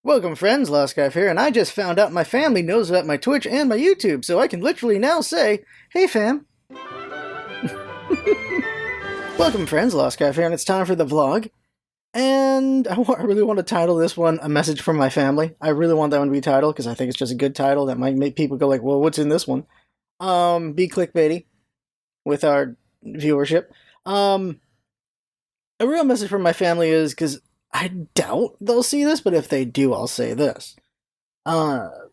Welcome friends, Lost Scarf here, and I just found out my family knows about my Twitch and my YouTube, so I can literally now say, hey fam. Welcome friends, Lost Scarf here, and it's time for the vlog. And I really want to title this one, A Message from My Family. I really want that one to be titled, because I think it's just a good title that might make people go like, well, what's in this one? Be clickbaity with our viewership. A real message from my family is, because I doubt they'll see this, but if they do, I'll say this.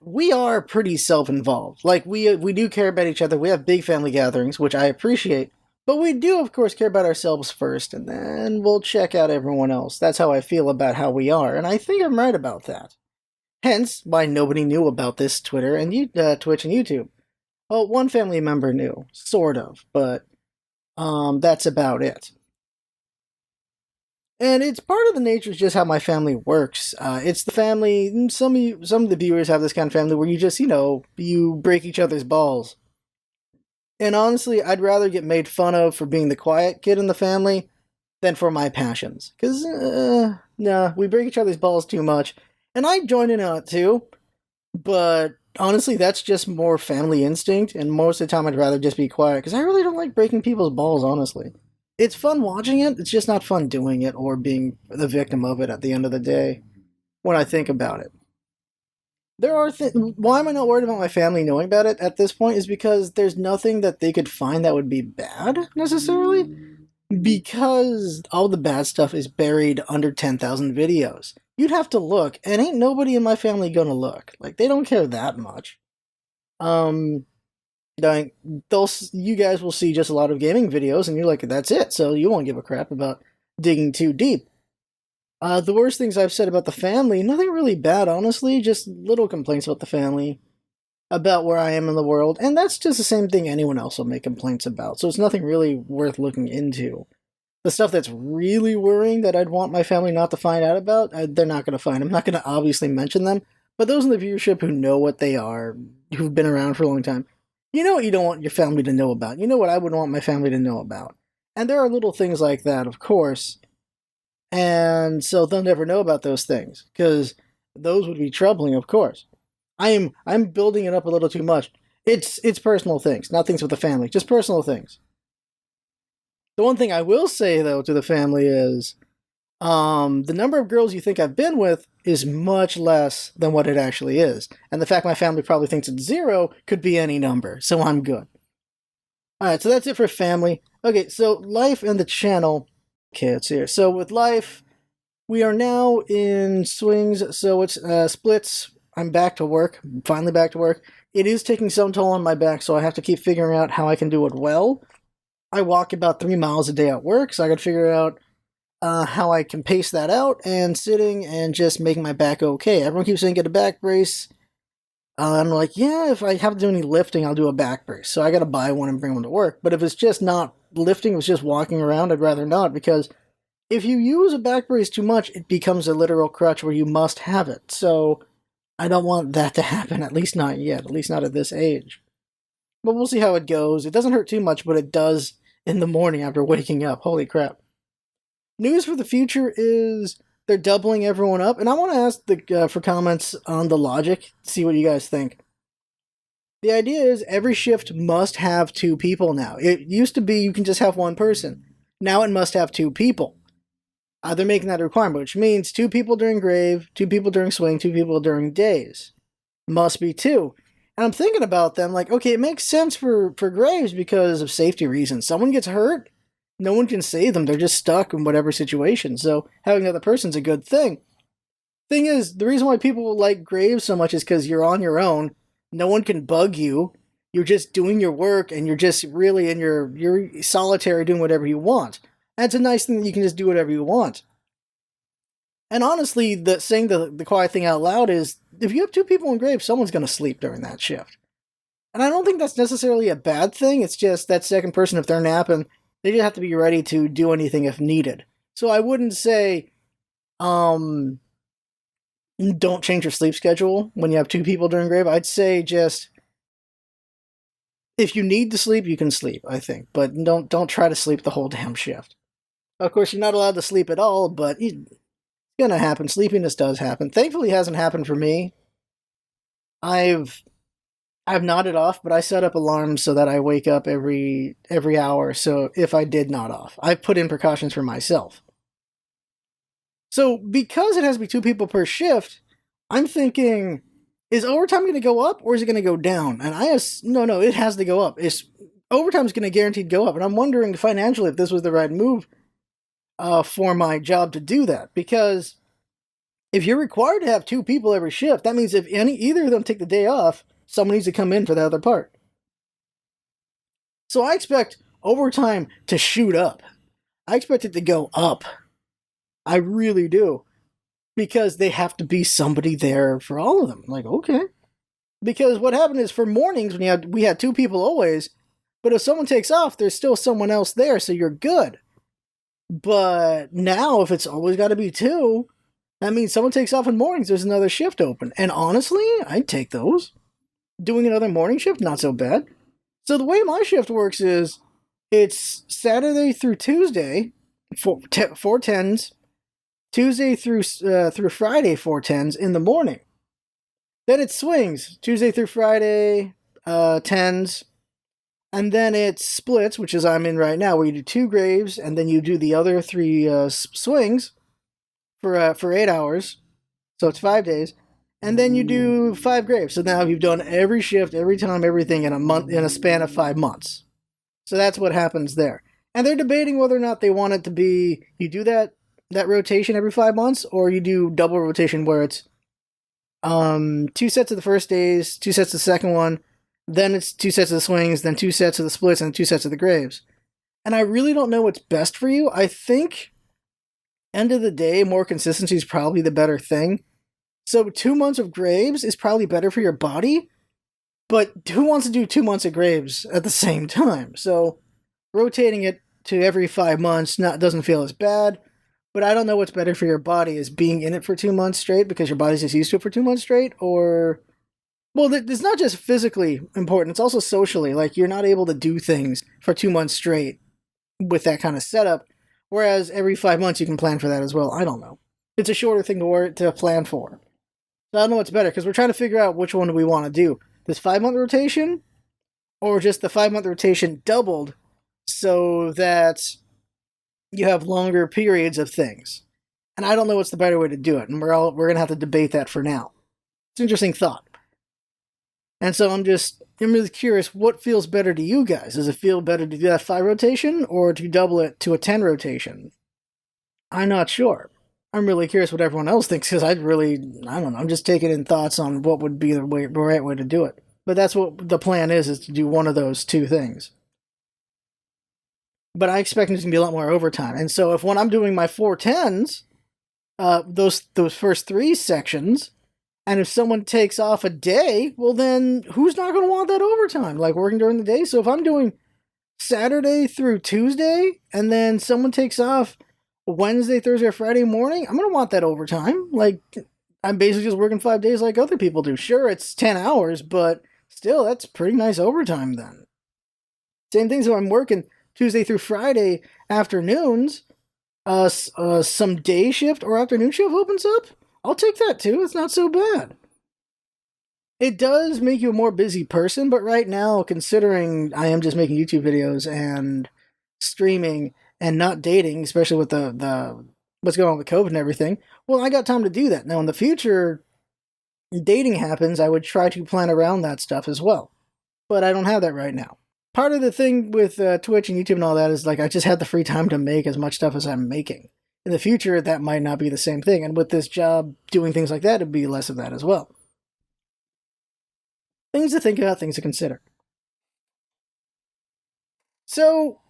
We are pretty self-involved. Like, we do care about each other. We have big family gatherings, which I appreciate. But we do, of course, care about ourselves first, and then we'll check out everyone else. That's how I feel about how we are, and I think I'm right about that. Hence, why nobody knew about this Twitter and Twitch and YouTube. Well, one family member knew, sort of, but that's about it. And it's part of the nature of just how my family works. It's the family, some of the viewers have this kind of family where you just, you break each other's balls. And honestly, I'd rather get made fun of for being the quiet kid in the family than for my passions. Because, nah, we break each other's balls too much. And I join in on it too, but honestly, that's just more family instinct, and most of the time I'd rather just be quiet, because I really don't like breaking people's balls, honestly. It's fun watching it, it's just not fun doing it or being the victim of it at the end of the day, when I think about it. There are why am I not worried about my family knowing about it at this point is because there's nothing that they could find that would be bad, necessarily. Because all the bad stuff is buried under 10,000 videos. You'd have to look, and ain't nobody in my family gonna look. Like, they don't care that much. You guys will see just a lot of gaming videos, and you're like, that's it, so you won't give a crap about digging too deep. The worst things I've said about the family, nothing really bad, honestly, just little complaints about the family, about where I am in the world, and that's just the same thing anyone else will make complaints about, so it's nothing really worth looking into. The stuff that's really worrying that I'd want my family not to find out about, they're not going to find. I'm not going to obviously mention them, but those in the viewership who know what they are, who've been around for a long time, you know what you don't want your family to know about. You know what I would want my family to know about. And there are little things like that, of course, and so they'll never know about those things, because those would be troubling, of course. I'm building it up a little too much. It's personal things, not things with the family, just personal things. The one thing I will say, though, to the family is, the number of girls you think I've been with is much less than what it actually is. And the fact my family probably thinks it's 0 could be any number, so I'm good. Alright, so that's it for family. Okay, so life and the channel. Okay, it's here. So with life, we are now in swings, so it's splits. I'm back to work. I'm finally back to work. It is taking some toll on my back, so I have to keep figuring out how I can do it well. I walk about 3 miles a day at work, so I gotta figure out how I can pace that out, and sitting and just making my back okay. Everyone keeps saying get a back brace. I'm like, yeah, if I have to do any lifting, I'll do a back brace. So I gotta buy one and bring one to work. But if it's just not lifting, if it's just walking around, I'd rather not, because if you use a back brace too much, it becomes a literal crutch where you must have it. So I don't want that to happen, at least not yet, at least not at this age. But we'll see how it goes. It doesn't hurt too much, but it does in the morning after waking up. Holy crap. News for the future is they're doubling everyone up, and I want to ask for comments on the logic, see what you guys think. The idea is every shift must have 2 people now. It used to be you can just have 1 person. Now it must have 2 people. They're making that a requirement, which means 2 people during grave, 2 people during swing, 2 people during days. Must be 2. And I'm thinking about them like, okay, it makes sense for graves because of safety reasons. Someone gets hurt, no one can save them. They're just stuck in whatever situation. So having another person's a good thing. Thing is, the reason why people like graves so much is because you're on your own. No one can bug you. You're just doing your work, and you're just really in you're solitary doing whatever you want. And it's a nice thing that you can just do whatever you want. And honestly, saying the quiet thing out loud is, if you have 2 people in graves, someone's going to sleep during that shift. And I don't think that's necessarily a bad thing. It's just that second person, if they're napping, they just have to be ready to do anything if needed. So I wouldn't say, don't change your sleep schedule when you have 2 people during grave. I'd say just, if you need to sleep, you can sleep, I think. But don't try to sleep the whole damn shift. Of course, you're not allowed to sleep at all, but gonna happen. Sleepiness does happen. Thankfully, it hasn't happened for me. I've nodded off, but I set up alarms so that I wake up every hour. So if I did nod off, I put in precautions for myself. So because it has to be 2 people per shift, I'm thinking, is overtime going to go up or is it going to go down? And no, it has to go up. Overtime's going to guaranteed go up. And I'm wondering financially if this was the right move for my job to do that. Because if you're required to have 2 people every shift, that means if either of them take the day off, someone needs to come in for the other part. So I expect overtime to shoot up. I expect it to go up. I really do. Because they have to be somebody there for all of them. Like, okay. Because what happened is for mornings, we had 2 people always, but if someone takes off, there's still someone else there, so you're good. But now, if it's always got to be 2, that means someone takes off in mornings, there's another shift open. And honestly, I'd take those. Doing another morning shift, not so bad. So the way my shift works is, it's Saturday through Tuesday, 4:10s, Tuesday through Friday, 4:10s in the morning. Then it swings, Tuesday through Friday, 10s. And then it splits, which is I'm in right now, where you do 2 graves, and then you do the other 3 swings for 8 hours. So it's 5 days. And then you do 5 graves. So now you've done every shift, every time, everything in a span of 5 months. So that's what happens there. And they're debating whether or not they want it to be, you do that rotation every 5 months, or you do double rotation where it's 2 sets of the first days, 2 sets of the second one, then it's 2 sets of the swings, then 2 sets of the splits, and 2 sets of the graves. And I really don't know what's best for you. I think, end of the day, more consistency is probably the better thing. So 2 months of graves is probably better for your body, but who wants to do 2 months of graves at the same time? So rotating it to every 5 months doesn't feel as bad, but I don't know what's better for your body, is being in it for 2 months straight because your body's just used to it for 2 months straight, or... Well, it's not just physically important, it's also socially. Like, you're not able to do things for 2 months straight with that kind of setup, whereas every 5 months you can plan for that as well. I don't know. It's a shorter thing to plan for. So I don't know what's better, because we're trying to figure out which one do we want to do. This 5-month rotation, or just the 5-month rotation doubled so that you have longer periods of things. And I don't know what's the better way to do it, and we're going to have to debate that for now. It's an interesting thought. And so I'm really curious, what feels better to you guys? Does it feel better to do that 5 rotation, or to double it to a 10 rotation? I'm not sure. I'm really curious what everyone else thinks, because I don't know, I'm just taking in thoughts on what would be the right way to do it. But that's what the plan is to do one of those 2 things. But I expect there's going to be a lot more overtime. And so when I'm doing my 4:10s, those first 3 sections... And if someone takes off a day, well then, who's not going to want that overtime? Like, working during the day? So if I'm doing Saturday through Tuesday, and then someone takes off Wednesday, Thursday, or Friday morning, I'm going to want that overtime. Like, I'm basically just working 5 days like other people do. Sure, it's 10 hours, but still, that's pretty nice overtime then. Same thing, so I'm working Tuesday through Friday afternoons, some day shift or afternoon shift opens up. I'll take that too, it's not so bad. It does make you a more busy person, but right now, considering I am just making YouTube videos and streaming and not dating, especially with the what's going on with COVID and everything, well, I got time to do that. Now, in the future, dating happens, I would try to plan around that stuff as well. But I don't have that right now. Part of the thing with Twitch and YouTube and all that is, like, I just had the free time to make as much stuff as I'm making. In the future, that might not be the same thing, and with this job doing things like that, it'd be less of that as well. Things to think about, things to consider. So,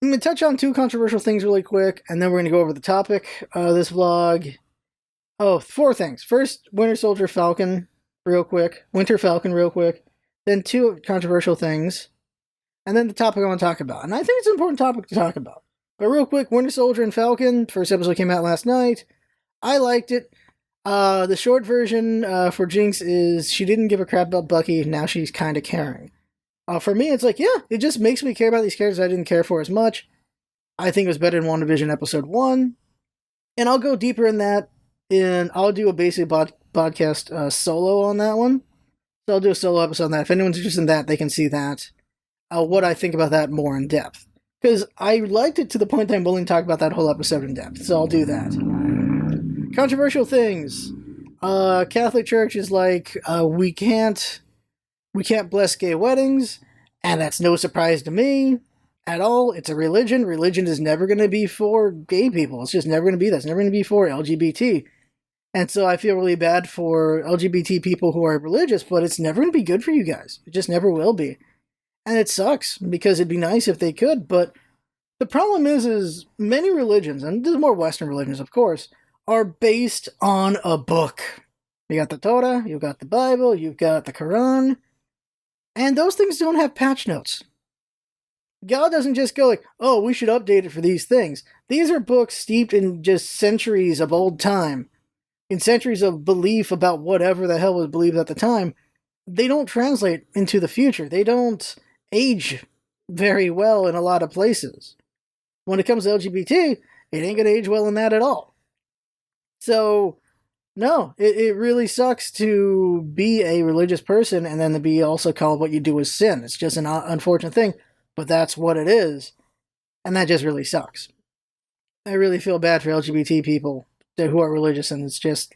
I'm going to touch on 2 controversial things really quick, and then we're going to go over the topic of this vlog. 4 things. First, Winter Falcon, real quick. Then 2 controversial things, and then the topic I want to talk about. And I think it's an important topic to talk about. But real quick, Winter Soldier and Falcon, first episode came out last night. I liked it. The short version for Jinx is she didn't give a crap about Bucky, now she's kind of caring. For me, it's like, yeah, it just makes me care about these characters I didn't care for as much. I think it was better than WandaVision episode 1. And I'll go deeper in that. I'll do a basic podcast solo on that one. So I'll do a solo episode on that. If anyone's interested in that, they can see that. What I think about that more in depth. Because I liked it to the point that I'm willing to talk about that whole episode in depth. So I'll do that. Controversial things. Catholic Church is like, we can't bless gay weddings, and that's no surprise to me at all. It's a religion. Religion is never going to be for gay people. It's just never going to be that. It's never going to be for LGBT. And so I feel really bad for LGBT people who are religious, but it's never going to be good for you guys. It just never will be. And it sucks, because it'd be nice if they could, but the problem is many religions, and there's more Western religions, of course, are based on a book. You got the Torah, you've got the Bible, you've got the Quran, and those things don't have patch notes. God doesn't just go like, oh, we should update it for these things. These are books steeped in just centuries of old time, in centuries of belief about whatever the hell was believed at the time. They don't translate into the future. They don't age very well in a lot of places. When it comes to LGBT, it ain't gonna age well in that at all. So, no, it really sucks to be a religious person and then to be also called what you do is sin. It's just an unfortunate thing, but that's what it is. And that just really sucks. I really feel bad for LGBT people who are religious, and it's just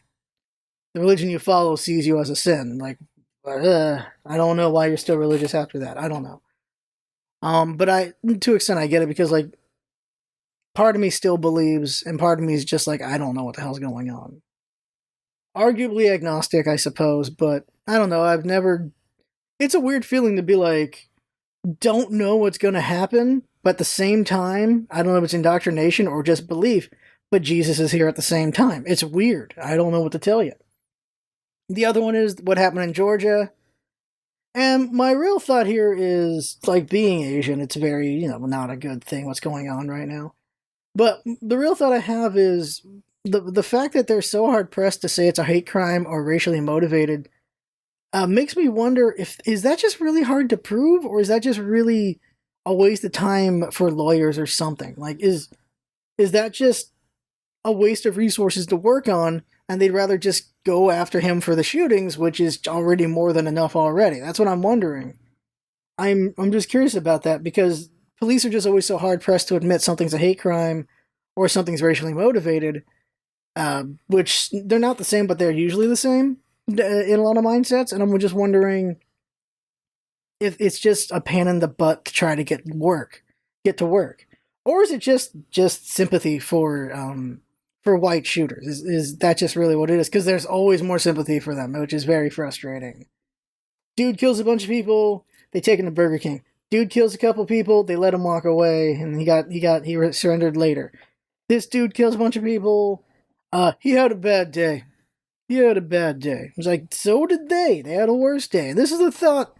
the religion you follow sees you as a sin. Like, I don't know why you're still religious after that. I don't know. But to an extent, I get it, because, like, part of me still believes, and part of me is just like, I don't know what the hell's going on. Arguably agnostic, I suppose, but I don't know. It's a weird feeling to be like, don't know what's going to happen, but at the same time, I don't know if it's indoctrination or just belief, but Jesus is here at the same time. It's weird. I don't know what to tell you. The other one is what happened in Georgia. And my real thought here is, like, being Asian, it's very, not a good thing what's going on right now. But the real thought I have is the fact that they're so hard-pressed to say it's a hate crime or racially motivated makes me wonder, is that just really hard to prove, or is that just really a waste of time for lawyers or something? Like, is that just a waste of resources to work on, and they'd rather just go after him for the shootings, which is already more than enough already? That's what I'm wondering. I'm just curious about that, because police are just always so hard-pressed to admit something's a hate crime or something's racially motivated, which they're not the same, but they're usually the same in a lot of mindsets, and I'm just wondering if it's just a pain in the butt to try to get to work, or is it just sympathy for white shooters? Is that just really what it is? Because there's always more sympathy for them, which is very frustrating. Dude kills a bunch of people, they take him to Burger King. Dude kills a couple people, they let him walk away, and he surrendered later. This dude kills a bunch of people, he had a bad day. It's like, so did they. They had a worse day. And this is the thought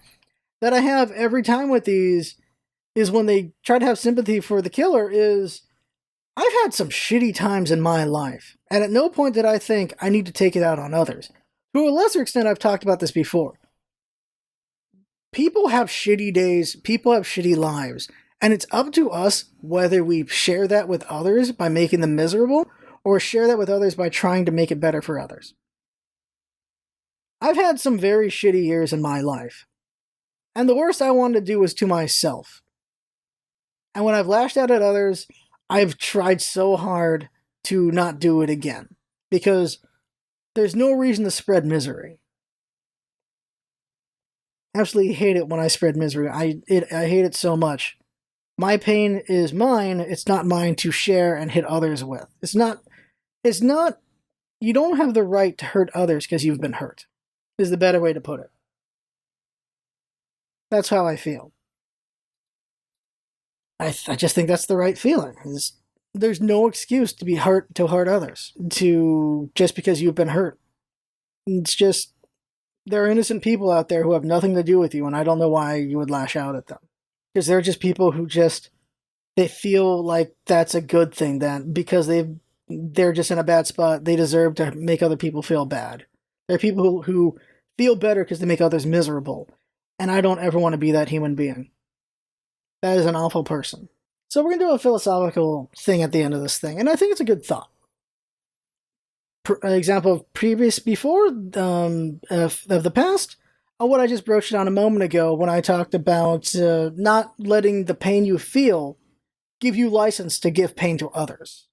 that I have every time with these, is when they try to have sympathy for the killer, is I've had some shitty times in my life, and at no point did I think I need to take it out on others. To a lesser extent, I've talked about this before. People have shitty days, people have shitty lives, and it's up to us whether we share that with others by making them miserable, or share that with others by trying to make it better for others. I've had some very shitty years in my life, and the worst I wanted to do was to myself. And when I've lashed out at others, I've tried so hard to not do it again, because there's no reason to spread misery. I absolutely hate it when I spread misery. I hate it so much. My pain is mine. It's not mine to share and hit others with. It's not, you don't have the right to hurt others because you've been hurt, is the better way to put it. That's how I feel. I just think that's the right feeling. There's no excuse to hurt others, just because you've been hurt. It's just, there are innocent people out there who have nothing to do with you, and I don't know why you would lash out at them. Because they're just people who they feel like that's a good thing, then, because they're just in a bad spot, they deserve to make other people feel bad. There are people who feel better because they make others miserable, and I don't ever want to be that human being. That is an awful person. So we're going to do a philosophical thing at the end of this thing, and I think it's a good thought. example of previous before of the past, what I just broached on a moment ago when I talked about not letting the pain you feel give you license to give pain to others.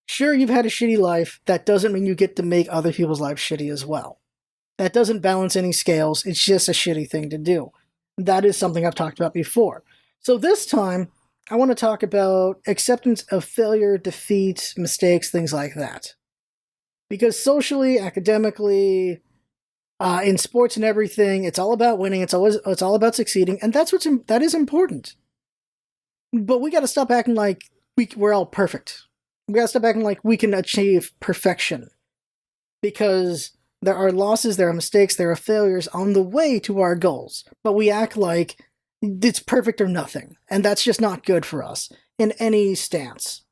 Sure, you've had a shitty life. That doesn't mean you get to make other people's lives shitty as well. That doesn't balance any scales. It's just a shitty thing to do. That is something I've talked about before. So this time, I want to talk about acceptance of failure, defeat, mistakes, things like that. Because socially, academically, in sports and everything, it's all about winning. It's all about succeeding, and that is important. But we got to stop acting like we're all perfect. We got to stop acting like we can achieve perfection, because there are losses, there are mistakes, there are failures on the way to our goals. But we act like it's perfect or nothing, and that's just not good for us in any stance.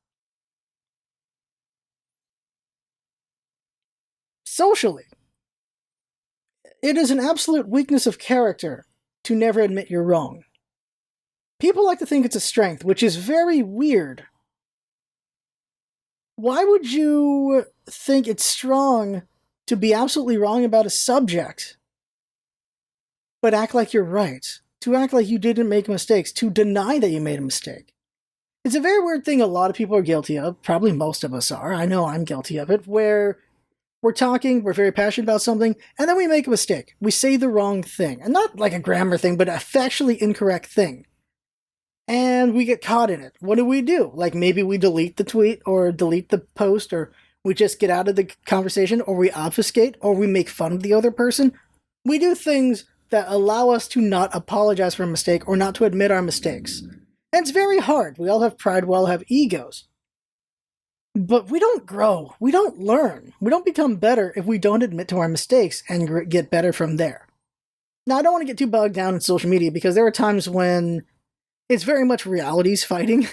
Socially, it is an absolute weakness of character to never admit you're wrong. People like to think it's a strength, which is very weird. Why would you think it's strong to be absolutely wrong about a subject, but act like you're right? To act like you didn't make mistakes, to deny that you made a mistake. It's a very weird thing a lot of people are guilty of, probably most of us are, I know I'm guilty of it, where we're talking, we're very passionate about something, and then we make a mistake. We say the wrong thing. And not like a grammar thing, but a factually incorrect thing. And we get caught in it. What do? Like maybe we delete the tweet, or delete the post, or we just get out of the conversation, or we obfuscate, or we make fun of the other person. We do things that allow us to not apologize for a mistake, or not to admit our mistakes. And it's very hard. We all have pride, we all have egos. But we don't grow, we don't learn, we don't become better if we don't admit to our mistakes and get better from there. Now, I don't want to get too bogged down in social media, because there are times when it's very much realities fighting.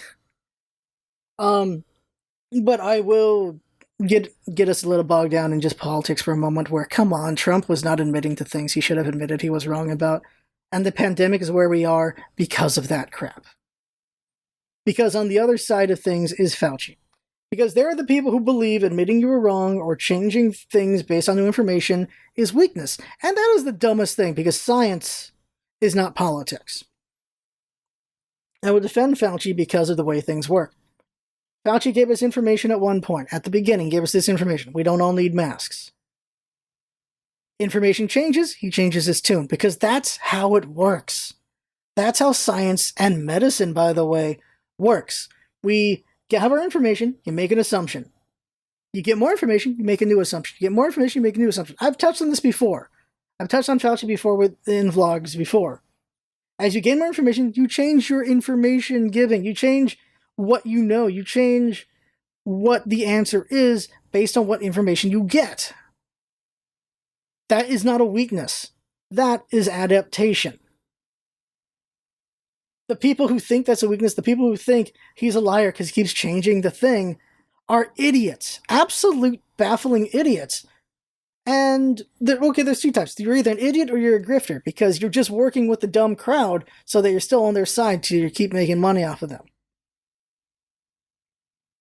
But I will get us a little bogged down in just politics for a moment, where, come on, Trump was not admitting to things he should have admitted he was wrong about, and the pandemic is where we are because of that crap. Because on the other side of things is Fauci. Because there are the people who believe admitting you were wrong or changing things based on new information is weakness. And that is the dumbest thing, because science is not politics. I would defend Fauci because of the way things work. Fauci gave us information at one point. At the beginning, gave us this information. We don't all need masks. Information changes, he changes his tune, because that's how it works. That's how science and medicine, by the way, works. We have our information, you make an assumption. You get more information, you make a new assumption. You get more information, you make a new assumption. I've touched on this before. I've touched on Fauci before in vlogs before. As you gain more information, you change your information giving. You change what you know. You change what the answer is based on what information you get. That is not a weakness. That is adaptation. The people who think that's a weakness, the people who think he's a liar because he keeps changing the thing, are idiots. Absolute baffling idiots. And, there's two types. You're either an idiot or you're a grifter, because you're just working with the dumb crowd so that you're still on their side to keep making money off of them.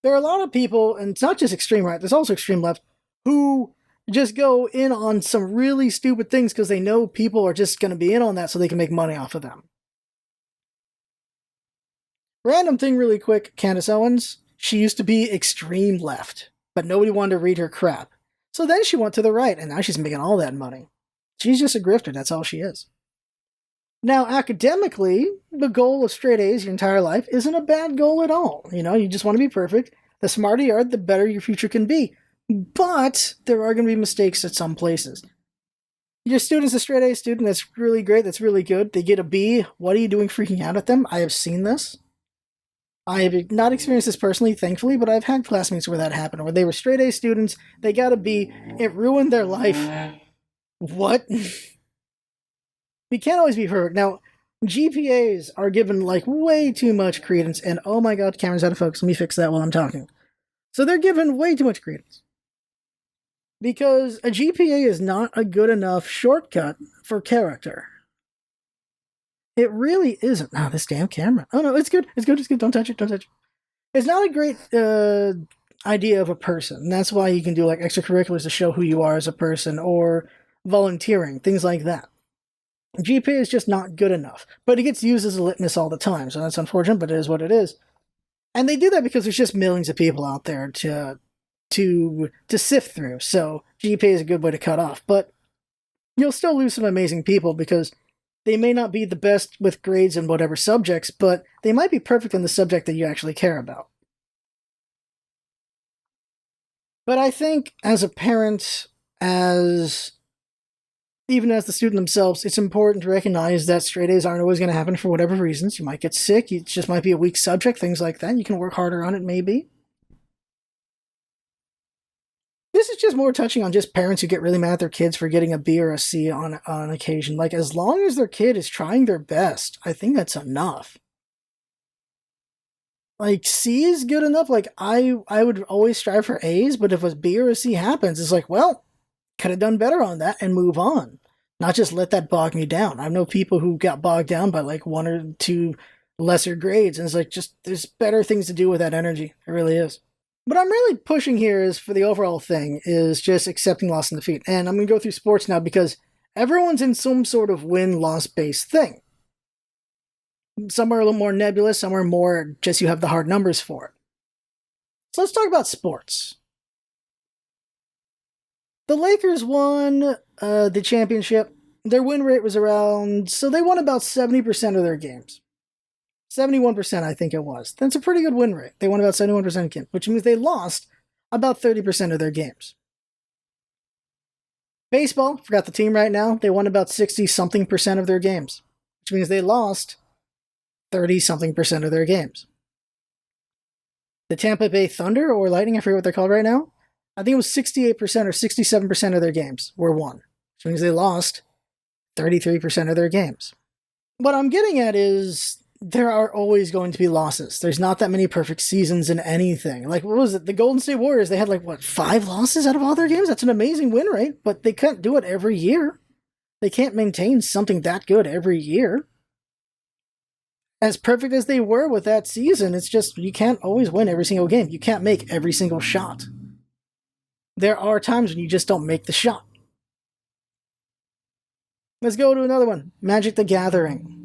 There are a lot of people, and it's not just extreme right, there's also extreme left, who just go in on some really stupid things because they know people are just going to be in on that so they can make money off of them. Random thing really quick, Candace Owens, she used to be extreme left, but nobody wanted to read her crap. So then she went to the right, and now she's making all that money. She's just a grifter, that's all she is. Now, academically, the goal of straight A's your entire life isn't a bad goal at all. You just want to be perfect. The smarter you are, the better your future can be. But there are going to be mistakes at some places. Your student's a straight A student, that's really great, that's really good. They get a B, what are you doing freaking out at them? I have seen this. I have not experienced this personally, thankfully, but I've had classmates where that happened, where they were straight A students, they got a B, it ruined their life. What? We can't always be perfect. Now, GPAs are given, way too much credence, and oh my god, camera's out of focus, let me fix that while I'm talking. So they're given way too much credence. Because a GPA is not a good enough shortcut for character. It really isn't. Oh, this damn camera. Oh no, it's good. Don't touch it. It's not a great idea of a person. And that's why you can do like extracurriculars to show who you are as a person, or volunteering, things like that. GPA is just not good enough, but it gets used as a litmus all the time, so that's unfortunate, but it is what it is. And they do that because there's just millions of people out there to sift through, so GPA is a good way to cut off. But you'll still lose some amazing people because they may not be the best with grades in whatever subjects, but they might be perfect in the subject that you actually care about. But I think as a parent, even as the student themselves, it's important to recognize that straight A's aren't always going to happen for whatever reasons. You might get sick, it just might be a weak subject, things like that. You can work harder on it, maybe. This is just more touching on just parents who get really mad at their kids for getting a B or a C on occasion. Like, as long as their kid is trying their best, I think that's enough. Like, C is good enough. Like, I would always strive for A's, but if a B or a C happens, it's like, well, could have done better on that and move on. Not just let that bog me down. I know people who got bogged down by like 1 or 2 lesser grades, and it's like, just, there's better things to do with that energy. It really is. What I'm really pushing here is, for the overall thing, is just accepting loss and defeat. And I'm going to go through sports now because everyone's in some sort of win-loss based thing. Some are a little more nebulous, some are more just you have the hard numbers for it. So let's talk about sports. The Lakers won the championship. Their win rate was around, so they won about 70% of their games. 71%, I think it was. That's a pretty good win rate. They won about 71% of games, which means they lost about 30% of their games. Baseball, forgot the team right now, they won about 60-something% of their games, which means they lost 30-something% of their games. The Tampa Bay Thunder, or Lightning, I forget what they're called right now, I think it was 68% or 67% of their games were won, which means they lost 33% of their games. What I'm getting at is, there are always going to be losses. There's not that many perfect seasons in anything. Like, what was it? The Golden State Warriors, they had like, what, 5 losses out of all their games? That's an amazing win rate, but they can't do it every year. They can't maintain something that good every year. As perfect as they were with that season, it's just, you can't always win every single game. You can't make every single shot. There are times when you just don't make the shot. Let's go to another one. Magic the Gathering.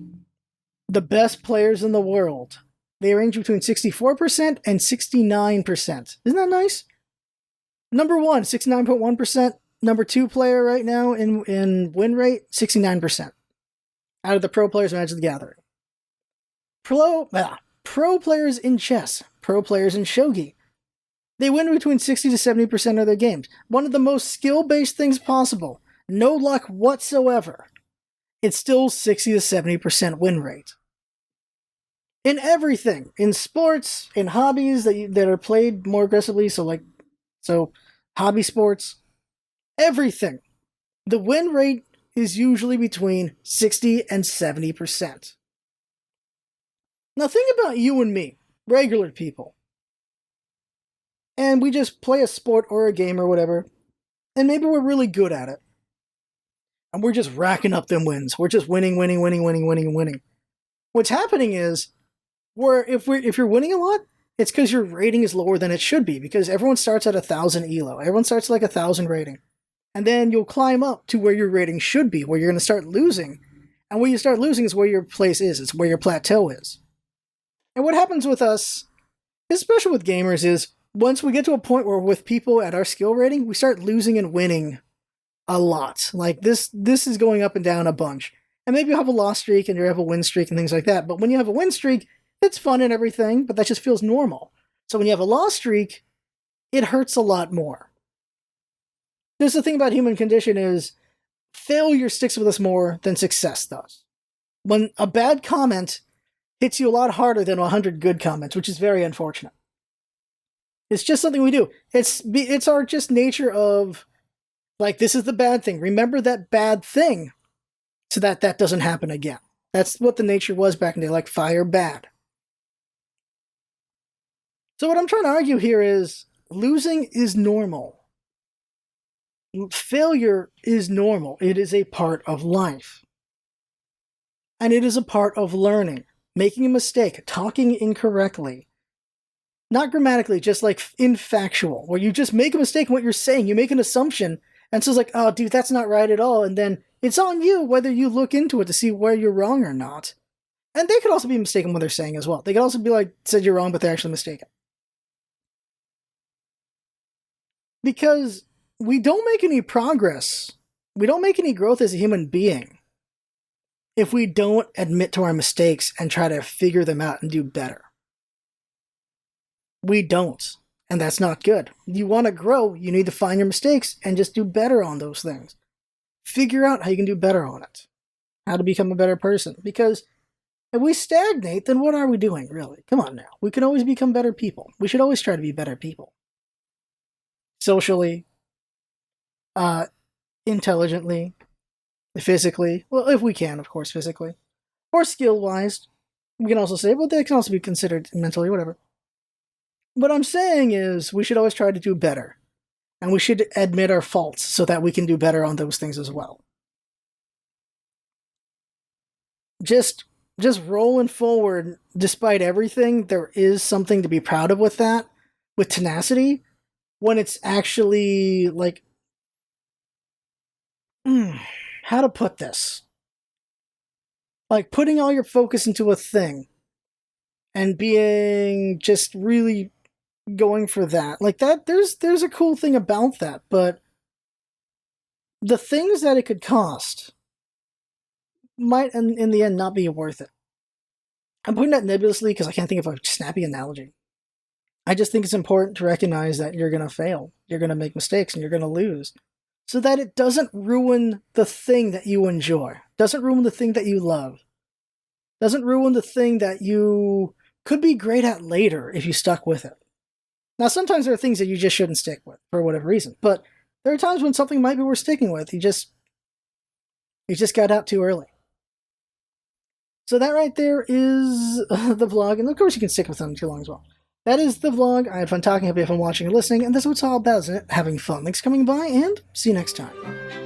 The best players in the world, they range between 64% and 69%. Isn't that nice? Number 1, 69.1%. Number 2 player right now in win rate, 69%. Out of the pro players in Magic the Gathering. Pro players in chess, pro players in shogi, they win between 60 to 70% of their games. One of the most skill-based things possible. No luck whatsoever. It's still 60 to 70% win rate. In everything. In sports, in hobbies that are played more aggressively, so hobby sports, everything. The win rate is usually between 60 and 70%. Now think about you and me, regular people. And we just play a sport or a game or whatever, and maybe we're really good at it. And we're just racking up them wins. We're just winning. What's happening is, if you're winning a lot, it's because your rating is lower than it should be, because everyone starts at 1,000 ELO. Everyone starts at like 1,000 rating. And then you'll climb up to where your rating should be, where you're going to start losing. And where you start losing is where your place is. It's where your plateau is. And what happens with us, especially with gamers, is once we get to a point where with people at our skill rating, we start losing and winning a lot. Like this is going up and down a bunch. And maybe you have a loss streak and you have a win streak and things like that. But when you have a win streak, it's fun and everything, but that just feels normal. So when you have a loss streak, it hurts a lot more. There's the thing about human condition is failure sticks with us more than success does. When a bad comment hits you a lot harder than 100 good comments, which is very unfortunate. It's just something we do. It's our just nature of, like, this is the bad thing. Remember that bad thing so that that doesn't happen again. That's what the nature was back in the day, like fire bad. So what I'm trying to argue here is losing is normal. Failure is normal. It is a part of life. And it is a part of learning. Making a mistake, talking incorrectly. Not grammatically, just like in factual, where you just make a mistake in what you're saying. You make an assumption, and so it's like, oh, dude, that's not right at all. And then it's on you whether you look into it to see where you're wrong or not. And they could also be mistaken what they're saying as well. They could also be like, said you're wrong, but they're actually mistaken. Because we don't make any progress, we don't make any growth as a human being if we don't admit to our mistakes and try to figure them out and do better. We don't. And that's not good. You want to grow, you need to find your mistakes and just do better on those things. Figure out how you can do better on it. How to become a better person. Because if we stagnate, then what are we doing, really? Come on now. We can always become better people. We should always try to be better people. Socially, intelligently, physically. Well, if we can, of course, physically. Or skill-wise. We can also say, well, that can also be considered mentally, whatever. What I'm saying is we should always try to do better. And we should admit our faults so that we can do better on those things as well. Just rolling forward, despite everything, there is something to be proud of with that, with tenacity, when it's actually, like, how to put this? Like, putting all your focus into a thing, and being just really going for that. Like, that, there's a cool thing about that, but the things that it could cost might, in the end, not be worth it. I'm putting that nebulously because I can't think of a snappy analogy. I just think it's important to recognize that you're going to fail, you're going to make mistakes, and you're going to lose, so that it doesn't ruin the thing that you enjoy, doesn't ruin the thing that you love, doesn't ruin the thing that you could be great at later if you stuck with it. Now, sometimes there are things that you just shouldn't stick with for whatever reason, but there are times when something might be worth sticking with. You just got out too early. So that right there is the vlog, and of course you can stick with them too long as well. That is the vlog. I had fun talking. Hope you have fun watching and listening, and that's what it's all about, isn't it? Having fun. Thanks for coming by, and see you next time.